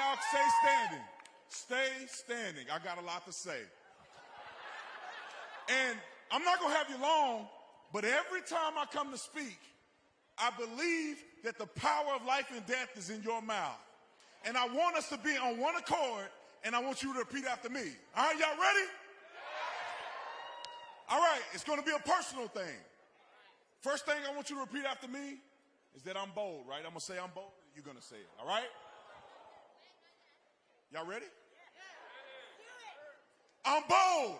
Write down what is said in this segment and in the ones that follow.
y'all stay standing. Stay standing. I got a lot to say. And I'm not going to have you long, but every time I come to speak, I believe that the power of life and death is in your mouth. And I want us to be on one accord, and I want you to repeat after me. All right, y'all ready? All right, it's going to be a personal thing. First thing I want you to repeat after me is that I'm bold, right? I'm going to say I'm bold, and you're going to say it, all right? Y'all ready? I'm bold.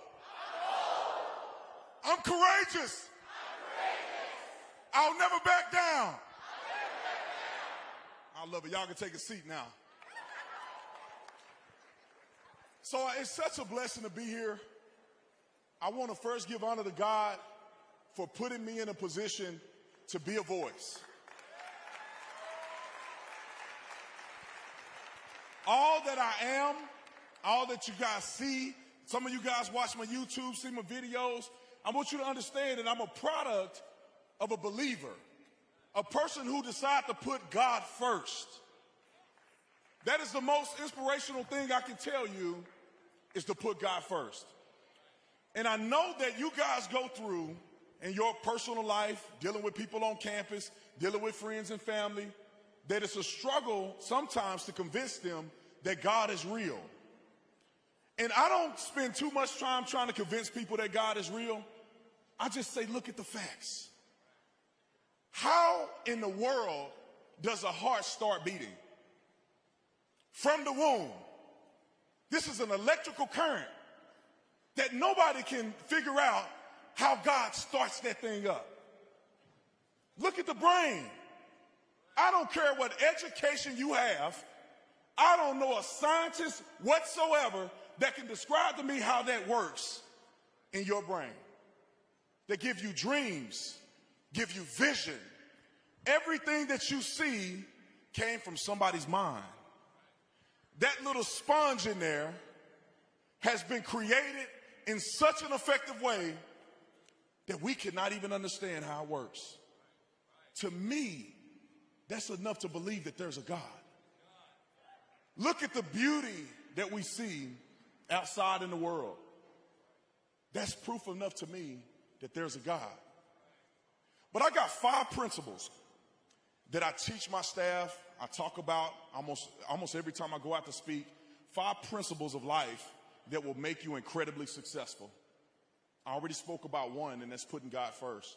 I'm courageous. I'll never back down. I love it. Y'all can take a seat now. So it's such a blessing to be here. I want to first give honor to God for putting me in a position to be a voice. All that I am, all that you guys see, some of you guys watch my YouTube, see my videos, I want you to understand that I'm a product of a believer, a person who decided to put God first. That is the most inspirational thing I can tell you, is to put God first. And I know that you guys go through in your personal life, dealing with people on campus, dealing with friends and family, that it's a struggle sometimes to convince them that God is real. And I don't spend too much time trying to convince people that God is real. I just say, look at the facts. How in the world does a heart start beating? From the womb. This is an electrical current that nobody can figure out how God starts that thing up. Look at the brain. I don't care what education you have. I don't know a scientist whatsoever that can describe to me how that works in your brain. They give you dreams, give you vision. Everything that you see came from somebody's mind. That little sponge in there has been created in such an effective way that we cannot even understand how it works. To me, that's enough to believe that there's a God. Look at the beauty that we see outside in the world. That's proof enough to me that there's a God. But I got 5 principles that I teach my staff. I talk about almost every time I go out to speak. 5 principles of life that will make you incredibly successful. I already spoke about one, and that's putting God first.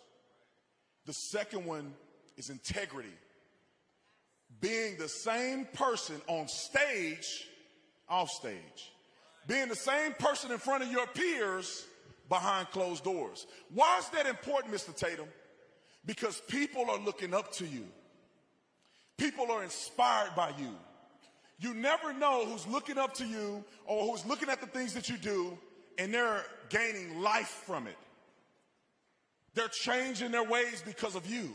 The second one is integrity. Being the same person on stage, off stage. Being the same person in front of your peers behind closed doors. Why is that important, Mr. Tatum? Because people are looking up to you. People are inspired by you. You never know who's looking up to you or who's looking at the things that you do, and they're gaining life from it. They're changing their ways because of you.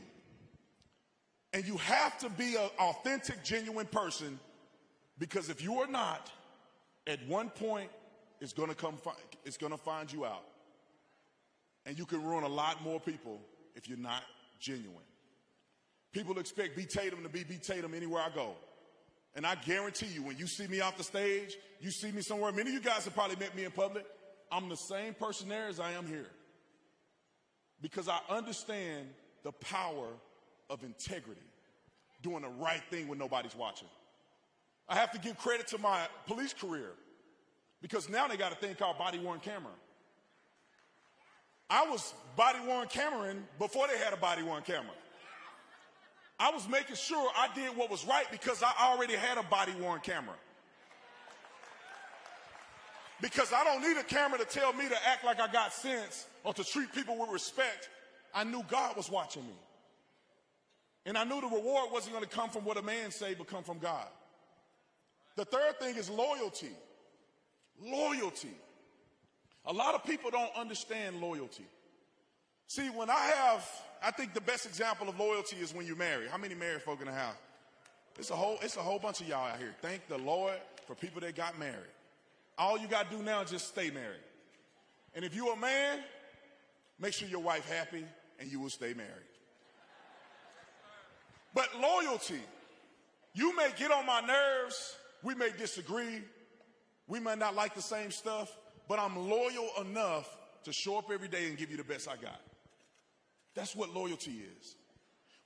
And you have to be an authentic, genuine person, because if you are not, at one point, it's going to find you out. And you can ruin a lot more people if you're not genuine. People expect B. Tatum to be B. Tatum anywhere I go. And I guarantee you, when you see me off the stage, you see me somewhere, many of you guys have probably met me in public, I'm the same person there as I am here. Because I understand the power of integrity, doing the right thing when nobody's watching. I have to give credit to my police career, because now they got a thing called body-worn camera. I was body-worn cameraing before they had a body-worn camera. I was making sure I did what was right because I already had a body-worn camera. Because I don't need a camera to tell me to act like I got sense or to treat people with respect. I knew God was watching me. And I knew the reward wasn't going to come from what a man say, but come from God. The third thing is loyalty. Loyalty. A lot of people don't understand loyalty. See, I think the best example of loyalty is when you marry. How many married folk in the house? It's a whole bunch of y'all out here. Thank the Lord for people that got married. All you got to do now is just stay married. And if you're a man, make sure your wife happy and you will stay married. But loyalty, you may get on my nerves We may disagree. We might not like the same stuff, but I'm loyal enough to show up every day and give you the best I got. That's what loyalty is.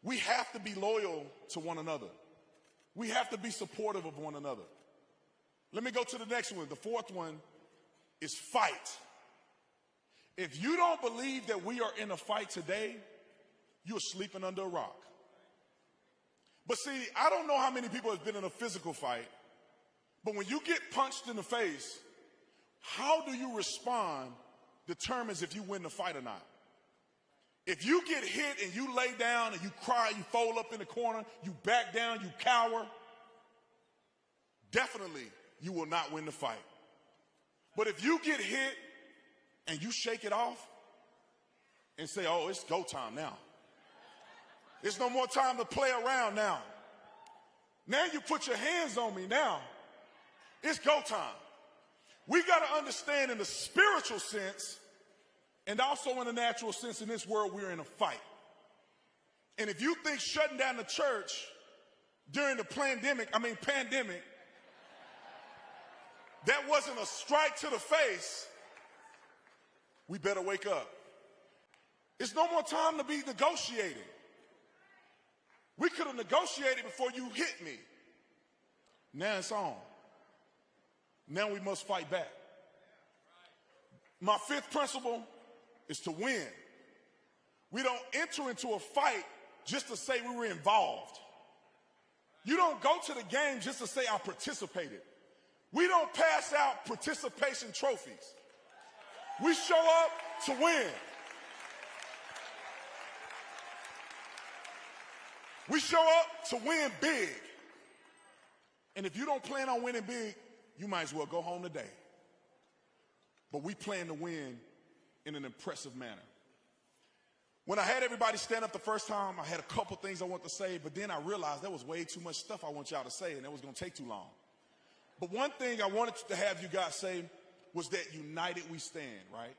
We have to be loyal to one another. We have to be supportive of one another. Let me go to the next one. The fourth one is fight. If you don't believe that we are in a fight today, you're sleeping under a rock. But see, I don't know how many people have been in a physical fight, but when you get punched in the face, how do you respond determines if you win the fight or not. If you get hit and you lay down and you cry, you fold up in the corner, you back down, you cower, definitely you will not win the fight. But if you get hit and you shake it off and say, oh, it's go time now. There's no more time to play around now. Now you put your hands on me now. It's go time. We got to understand in the spiritual sense and also in the natural sense in this world, we're in a fight. And if you think shutting down the church during the pandemic, that wasn't a strike to the face, we better wake up. It's no more time to be negotiating. We could have negotiated before you hit me. Now it's on. Now we must fight back. My fifth principle is to win. We don't enter into a fight just to say we were involved. You don't go to the game just to say I participated. We don't pass out participation trophies. We show up to win. We show up to win big. And if you don't plan on winning big, you might as well go home today. But we plan to win in an impressive manner. When I had everybody stand up the first time, I had a couple things I wanted to say, but then I realized there was way too much stuff I want y'all to say, and it was going to take too long. But one thing I wanted to have you guys say was that united we stand, right?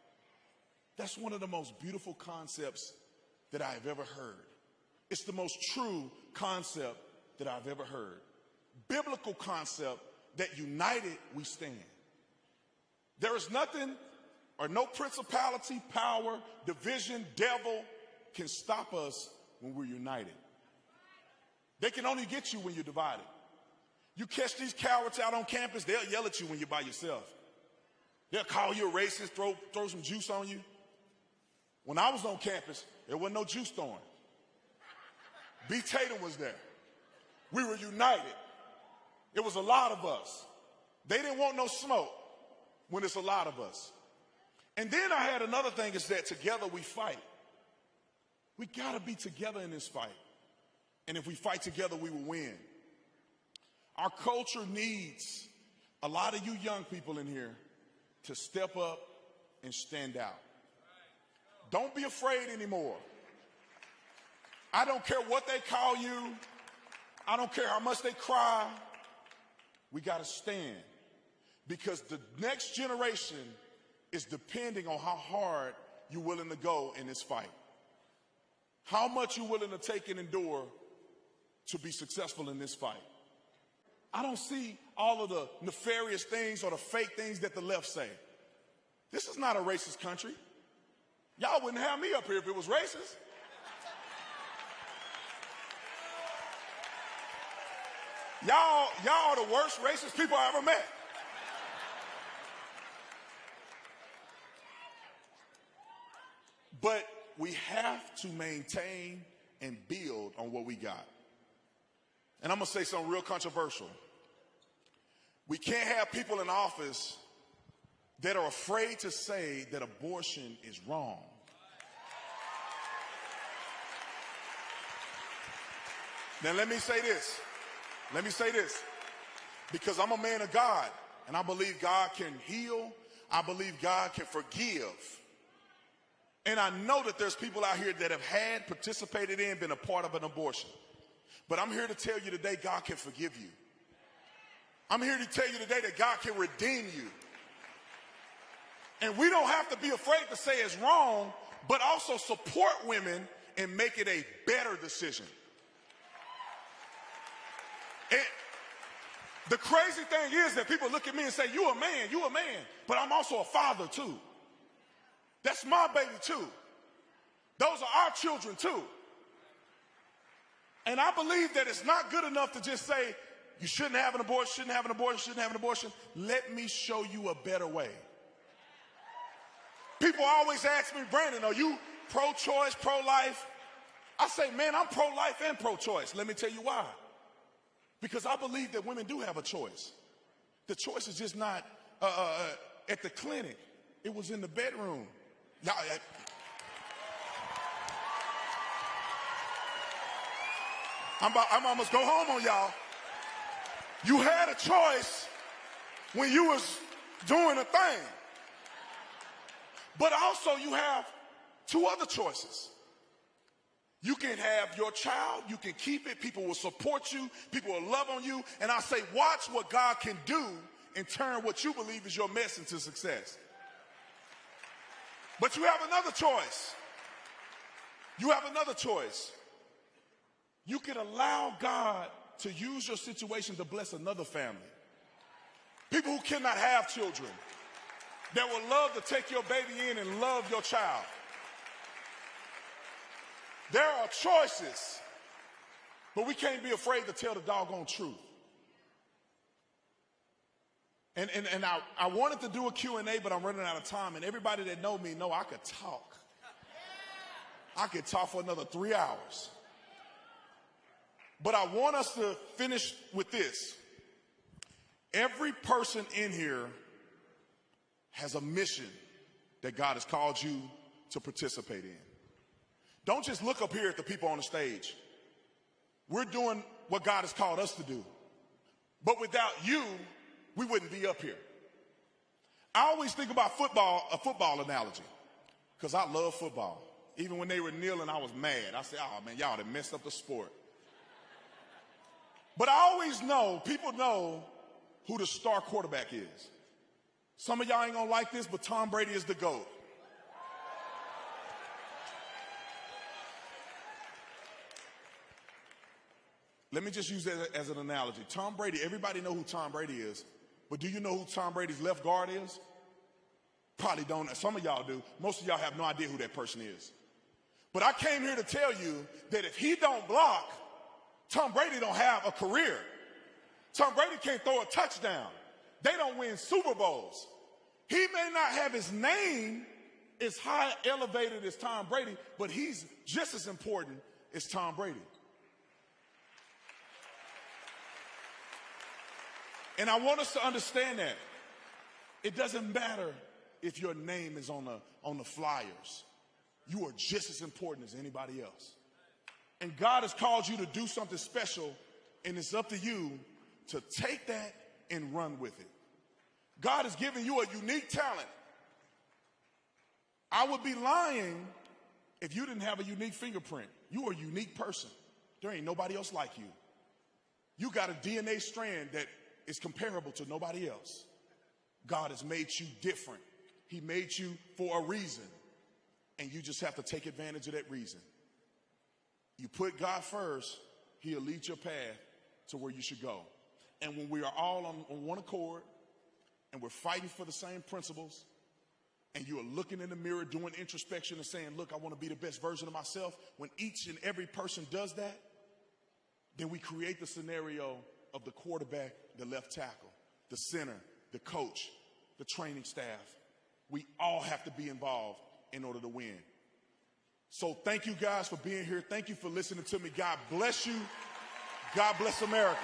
That's one of the most beautiful concepts that I have ever heard. It's the most true concept that I've ever heard. Biblical concept that united we stand. There is nothing or no principality, power, division, devil can stop us when we're united. They can only get you when you're divided. You catch these cowards out on campus, they'll yell at you when you're by yourself. They'll call you a racist, throw some juice on you. When I was on campus, there wasn't no juice throwing. B. Tatum was there. We were united. It was a lot of us. They didn't want no smoke when it's a lot of us. And then I had another thing is that together we fight. We got to be together in this fight. And if we fight together, we will win. Our culture needs a lot of you young people in here to step up and stand out. Don't be afraid anymore. I don't care what they call you. I don't care how much they cry. We got to stand because the next generation is depending on how hard you're willing to go in this fight. How much you're willing to take and endure to be successful in this fight. I don't see all of the nefarious things or the fake things that the left say. This is not a racist country. Y'all wouldn't have me up here if it was racist. Y'all are the worst racist people I ever met. But we have to maintain and build on what we got. And I'm going to say something real controversial. We can't have people in office that are afraid to say that abortion is wrong. Now let me say this. Because I'm a man of God, and I believe God can heal. I believe God can forgive. And I know that there's people out here that have had, participated in, been a part of an abortion. But I'm here to tell you today, God can forgive you. I'm here to tell you today that God can redeem you. And we don't have to be afraid to say it's wrong, but also support women and make it a better decision. The crazy thing is that people look at me and say, you a man, but I'm also a father too. That's my baby too. Those are our children too. And I believe that it's not good enough to just say, you shouldn't have an abortion, shouldn't have an abortion, shouldn't have an abortion. Let me show you a better way. People always ask me, Brandon, are you pro-choice, pro-life? I say, man, I'm pro-life and pro-choice. Let me tell you why. Because I believe that women do have a choice. The choice is just not at the clinic. It was in the bedroom. I'm almost go home on y'all. You had a choice when you was doing a thing. But also you have two other choices. You can have your child, you can keep it, people will support you, people will love on you, and I say watch what God can do and turn what you believe is your mess into success. But you have another choice. You have another choice. You can allow God to use your situation to bless another family. People who cannot have children, that will love to take your baby in and love your child. There are choices, but we can't be afraid to tell the doggone truth. And I wanted to do a Q&A, but I'm running out of time. And everybody that know me know I could talk. I could talk for another 3 hours. But I want us to finish with this. Every person in here has a mission that God has called you to participate in. Don't just look up here at the people on the stage. We're doing what God has called us to do. But without you, we wouldn't be up here. I always think about football, a football analogy, because I love football. Even when they were kneeling, I was mad. I said, oh man, y'all done messed up the sport. But I always know, people know who the star quarterback is. Some of y'all ain't gonna like this, but Tom Brady is the GOAT. Let me just use that as an analogy. Tom Brady, everybody know who Tom Brady is, but do you know who Tom Brady's left guard is? Probably don't. Some of y'all do. Most of y'all have no idea who that person is. But I came here to tell you that if he don't block, Tom Brady don't have a career. Tom Brady can't throw a touchdown. They don't win Super Bowls. He may not have his name as high elevated as Tom Brady, but he's just as important as Tom Brady. And I want us to understand that. It doesn't matter if your name is on the flyers. You are just as important as anybody else. And God has called you to do something special, and it's up to you to take that and run with it. God has given you a unique talent. I would be lying if you didn't have a unique fingerprint. You are a unique person. There ain't nobody else like you. You got a DNA strand that is comparable to nobody else. God has made you different. He made you for a reason, and you just have to take advantage of that reason. You put God first, he'll lead your path to where you should go. And when we are all on one accord, and we're fighting for the same principles, and you are looking in the mirror, doing introspection and saying, look, I want to be the best version of myself. When each and every person does that, then we create the scenario of the quarterback, the left tackle, the center, the coach, the training staff. We all have to be involved in order to win. So thank you guys for being here. Thank you for listening to me. God bless you. God bless America.